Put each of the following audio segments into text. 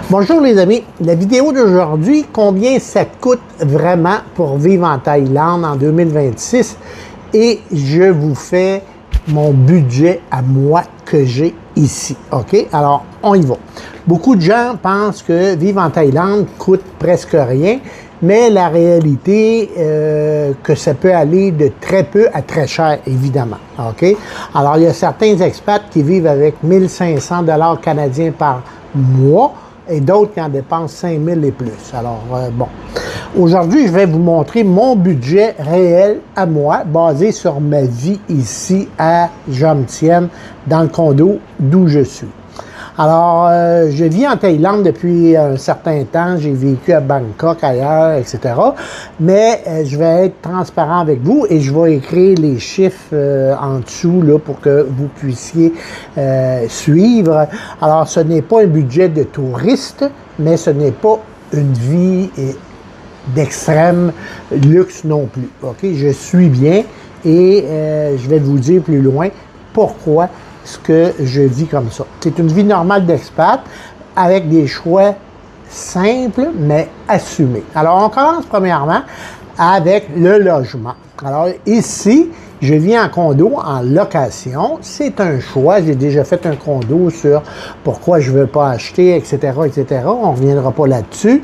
Bonjour les amis, la vidéo d'aujourd'hui, combien ça coûte vraiment pour vivre en Thaïlande en 2026 et je vous fais mon budget à moi que j'ai ici, ok? Alors, on y va. Beaucoup de gens pensent que vivre en Thaïlande coûte presque rien, mais la réalité, que ça peut aller de très peu à très cher, évidemment, ok? Alors, il y a certains expats qui vivent avec 1500 $ canadiens par mois, et d'autres qui en dépensent 5 000 et plus. Alors, bon. Aujourd'hui, je vais vous montrer mon budget réel à moi, basé sur ma vie ici à Jomtien, dans le condo d'où je suis. Alors, je vis en Thaïlande depuis un certain temps. J'ai vécu à Bangkok, ailleurs, etc. Mais je vais être transparent avec vous et je vais écrire les chiffres en dessous là, pour que vous puissiez suivre. Alors, ce n'est pas un budget de touriste, mais ce n'est pas une vie d'extrême luxe non plus. Ok, je suis bien et je vais vous dire plus loin pourquoi ce que je vis comme ça. C'est une vie normale d'expat avec des choix simples mais assumés. Alors, on commence premièrement avec le logement. Alors, ici, je vis en condo en location. C'est un choix. J'ai déjà fait un condo sur pourquoi je ne veux pas acheter, etc., etc. On ne reviendra pas là-dessus.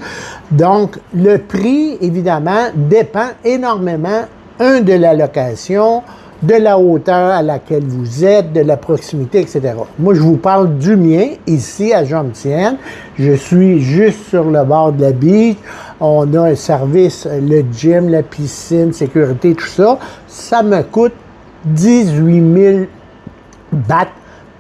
Donc, le prix, évidemment, dépend énormément, de la location, de la hauteur à laquelle vous êtes, de la proximité, etc. Moi, je vous parle du mien, ici à Jomtien. Je suis juste sur le bord de la beach. On a un service, le gym, la piscine, sécurité, tout ça. Ça me coûte 18 000 bahts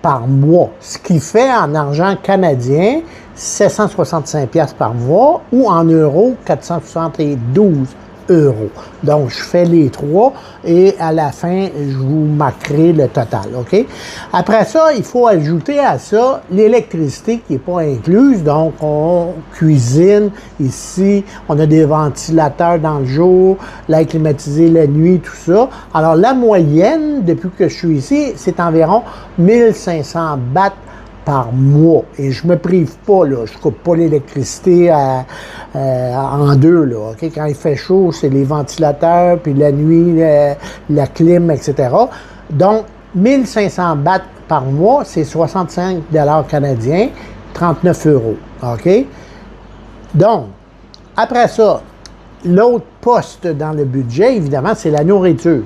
par mois, ce qui fait en argent canadien 765 $ par mois ou en euros 472 €. Donc, je fais les trois et à la fin, je vous marquerai le total, OK? Après ça, il faut ajouter à ça l'électricité qui n'est pas incluse. Donc, on cuisine ici, on a des ventilateurs dans le jour, l'air climatisé la nuit, tout ça. Alors, la moyenne, depuis que je suis ici, c'est environ 1500 bahts par mois. Et je me prive pas, là. Je coupe pas l'électricité en deux, là. Okay? Quand il fait chaud, c'est les ventilateurs, puis la nuit, la clim, etc. Donc, 1500 bahts par mois, c'est 65 $ canadiens, 39 €. OK? Donc, après ça, l'autre poste dans le budget, évidemment, c'est la nourriture.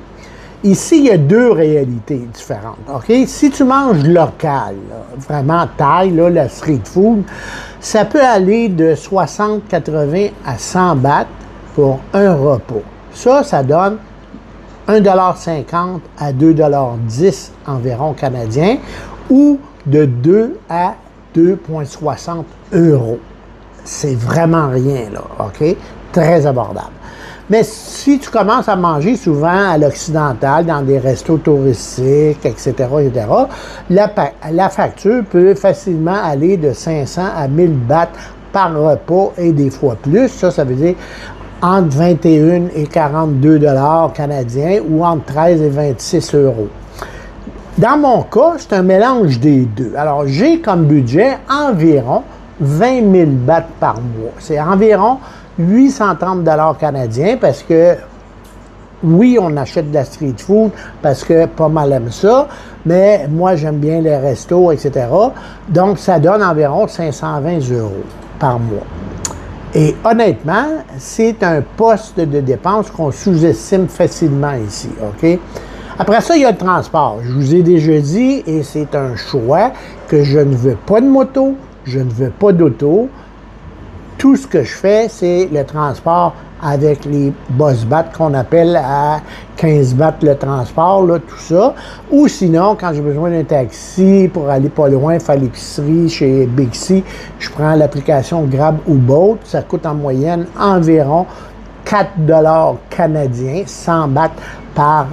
Ici, il y a deux réalités différentes, OK? Si tu manges local, là, vraiment thaï, là, la street food, ça peut aller de 60, 80 à 100 bahts pour un repas. Ça donne 1,50 $ à 2,10 $ environ canadiens ou de 2 à 2,60 €. C'est vraiment rien, là, OK? Très abordable. Mais si tu commences à manger souvent à l'occidental, dans des restos touristiques, etc., la facture peut facilement aller de 500 à 1000 bahts par repas et des fois plus. Ça veut dire entre 21 et 42 $ canadiens ou entre 13 et 26 €. Dans mon cas, c'est un mélange des deux. Alors, j'ai comme budget environ 20 000 bahts par mois. C'est environ 830 $ canadiens parce que, oui, on achète de la street food parce que pas mal aime ça, mais moi, j'aime bien les restos, etc. Donc, ça donne environ 520 € par mois. Et honnêtement, c'est un poste de dépense qu'on sous-estime facilement ici, OK? Après ça, il y a le transport. Je vous ai déjà dit, et c'est un choix, que je ne veux pas de moto, je ne veux pas d'auto. Tout ce que je fais, c'est le transport avec les bus bahts qu'on appelle à 15 bahts le transport, là, tout ça. Ou sinon, quand j'ai besoin d'un taxi pour aller pas loin, faire l'épicerie chez Big C, je prends l'application Grab ou Bolt. Ça coûte en moyenne environ 4 $ canadiens, 100 bahts par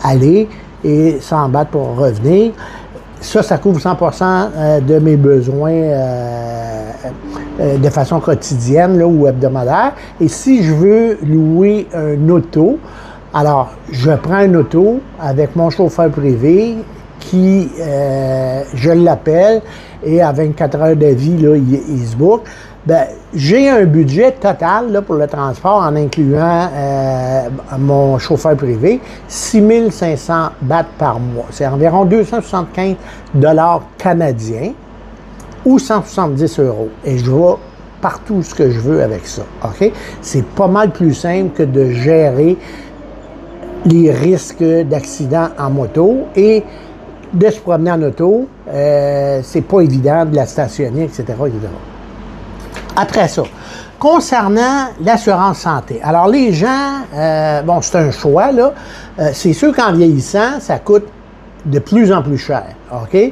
aller et 100 bahts pour revenir. Ça couvre 100% de mes besoins de façon quotidienne là, ou hebdomadaire. Et si je veux louer un auto, alors je prends un auto avec mon chauffeur privé qui, je l'appelle, et à 24 heures de vie, là, il se book. Ben, j'ai un budget total là, pour le transport en incluant mon chauffeur privé, 6 500 bahts par mois. C'est environ 275 $ canadiens ou 170 €. Et je vais partout ce que je veux avec ça. OK? C'est pas mal plus simple que de gérer les risques d'accident en moto et de se promener en auto. C'est pas évident de la stationner, etc., etc. Après ça, concernant l'assurance santé. Alors, les gens, bon, c'est un choix, là. C'est sûr qu'en vieillissant, ça coûte de plus en plus cher, OK?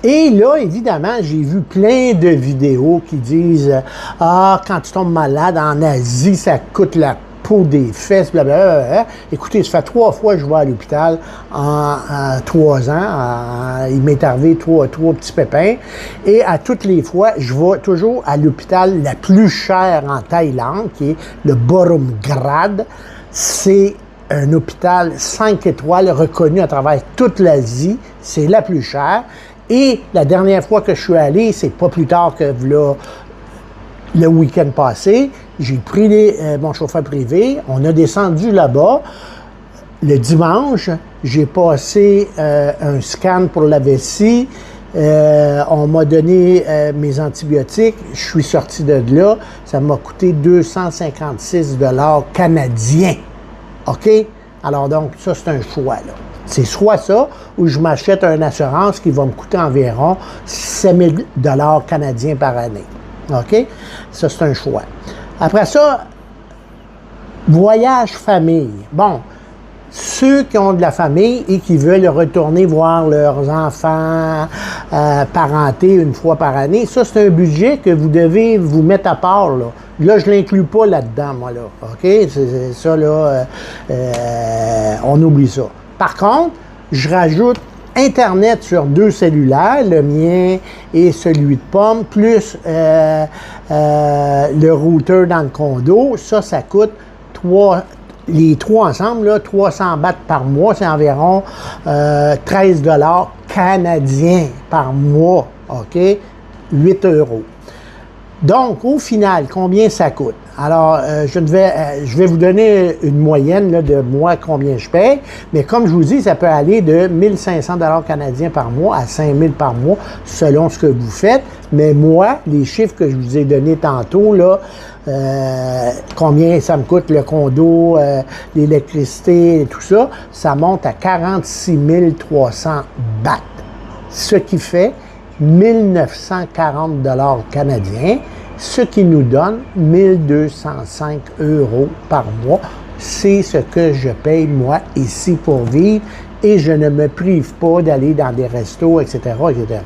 Et là, évidemment, j'ai vu plein de vidéos qui disent « Ah, quand tu tombes malade en Asie, ça coûte la peau des fesses, blablabla. » Écoutez, ça fait 3 fois que je vais à l'hôpital en 3 ans. Il m'est arrivé 3 petits pépins. Et à toutes les fois, je vais toujours à l'hôpital la plus chère en Thaïlande, qui est le Bumrungrad. C'est un hôpital 5 étoiles reconnu à travers toute l'Asie. C'est la plus chère. Et la dernière fois que je suis allé, c'est pas plus tard que là, le week-end passé, j'ai pris mon chauffeur privé, on a descendu là-bas. Le dimanche, j'ai passé un scan pour la vessie. On m'a donné mes antibiotiques. Je suis sorti de là. Ça m'a coûté 256 $ canadiens. OK? Alors donc, ça, c'est un choix, là. C'est soit ça, ou je m'achète une assurance qui va me coûter environ 7 000 $ canadiens par année. OK? Ça, c'est un choix. Après ça, voyage famille. Bon, ceux qui ont de la famille et qui veulent retourner voir leurs enfants parentés une fois par année, ça, c'est un budget que vous devez vous mettre à part, là. Là, je ne l'inclus pas là-dedans, moi, là. OK? C'est ça, là, on oublie ça. Par contre, je rajoute Internet sur 2 cellulaires, le mien et celui de Pomme, plus le routeur dans le condo. Ça coûte les 3 ensemble, là, 300 bahts par mois, c'est environ 13 $ canadiens par mois. OK? 8 €. Donc, au final, combien ça coûte? Alors, je vais vous donner une moyenne là, de moi, combien je paye, mais comme je vous dis, ça peut aller de 1 500 $ canadiens par mois à 5 000 par mois, selon ce que vous faites. Mais moi, les chiffres que je vous ai donnés tantôt, là, combien ça me coûte le condo, l'électricité et tout ça, ça monte à 46 300 bahts, ce qui fait 1 940 $ canadiens, ce qui nous donne 1 205 € par mois. C'est ce que je paye, moi, ici pour vivre et je ne me prive pas d'aller dans des restos, etc., etc.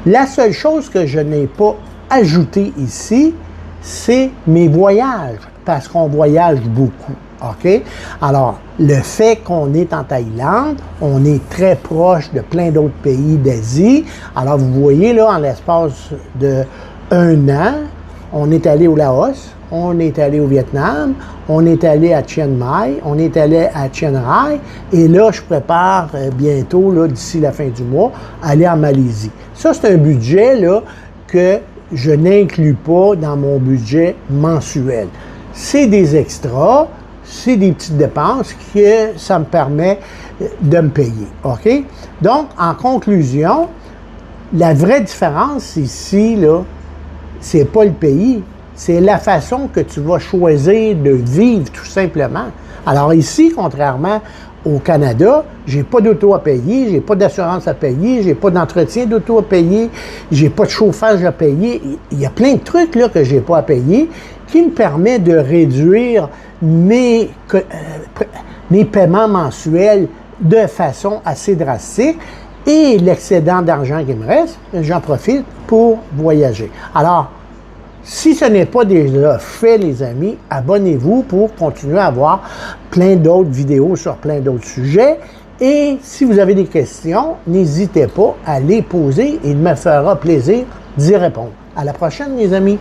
La seule chose que je n'ai pas ajoutée ici, c'est mes voyages, parce qu'on voyage beaucoup. OK? Alors, le fait qu'on est en Thaïlande, on est très proche de plein d'autres pays d'Asie. Alors, vous voyez, là, en l'espace de 1 an, on est allé au Laos, on est allé au Vietnam, on est allé à Chiang Mai, on est allé à Chiang Rai, et là, je prépare bientôt, là, d'ici la fin du mois, aller en Malaisie. Ça, c'est un budget, là, que je n'inclus pas dans mon budget mensuel. C'est des extras, c'est des petites dépenses que ça me permet de me payer. OK? Donc, en conclusion, la vraie différence ici, là, c'est pas le pays, c'est la façon que tu vas choisir de vivre, tout simplement. Alors ici, contrairement au Canada, j'ai pas d'auto à payer, j'ai pas d'assurance à payer, j'ai pas d'entretien d'auto à payer, j'ai pas de chauffage à payer. Il y a plein de trucs là que j'ai pas à payer qui me permet de réduire mes paiements mensuels de façon assez drastique. Et l'excédent d'argent qui me reste, j'en profite pour voyager. Alors, si ce n'est pas déjà fait, les amis, abonnez-vous pour continuer à voir plein d'autres vidéos sur plein d'autres sujets. Et si vous avez des questions, n'hésitez pas à les poser et il me fera plaisir d'y répondre. À la prochaine, les amis!